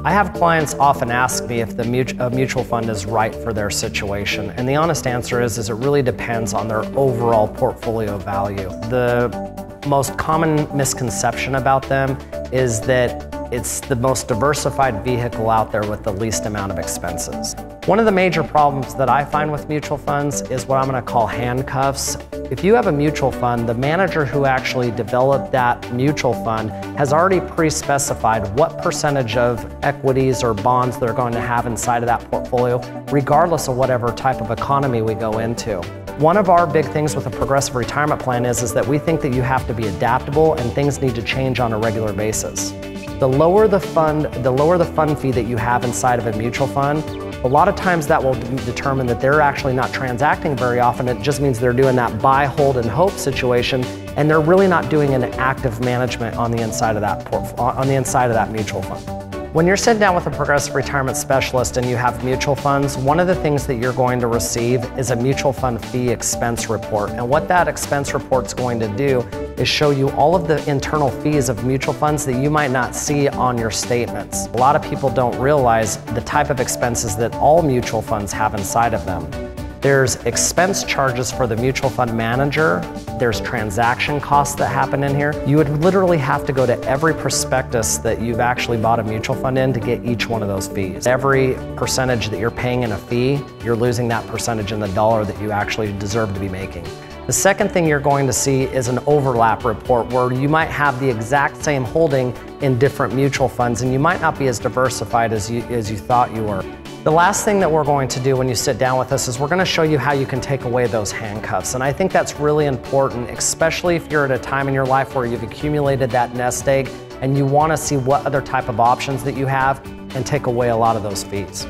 I have clients often ask me if a mutual fund is right for their situation, and the honest answer is it really depends on their overall portfolio value. The most common misconception about them is that it's the most diversified vehicle out there with the least amount of expenses. One of the major problems that I find with mutual funds is what I'm going to call handcuffs. If you have a mutual fund, the manager who actually developed that mutual fund has already pre-specified what percentage of equities or bonds they're going to have inside of that portfolio, regardless of whatever type of economy we go into. One of our big things with a progressive retirement plan is that we think that you have to be adaptable and things need to change on a regular basis. The lower the fund fee that you have inside of a mutual fund, a lot of times that will determine that they're actually not transacting very often. It just means they're doing that buy, hold, and hope situation, and they're really not doing an active management on the inside of that mutual fund. When you're sitting down with a progressive retirement specialist and you have mutual funds, one of the things that you're going to receive is a mutual fund fee expense report. And what that expense report's going to do is show you all of the internal fees of mutual funds that you might not see on your statements. A lot of people don't realize the type of expenses that all mutual funds have inside of them. There's expense charges for the mutual fund manager. There's transaction costs that happen in here. You would literally have to go to every prospectus that you've actually bought a mutual fund in to get each one of those fees. Every percentage that you're paying in a fee, you're losing that percentage in the dollar that you actually deserve to be making. The second thing you're going to see is an overlap report where you might have the exact same holding in different mutual funds and you might not be as diversified as you thought you were. The last thing that we're going to do when you sit down with us is we're going to show you how you can take away those handcuffs. And I think that's really important, especially if you're at a time in your life where you've accumulated that nest egg and you want to see what other type of options that you have and take away a lot of those fees.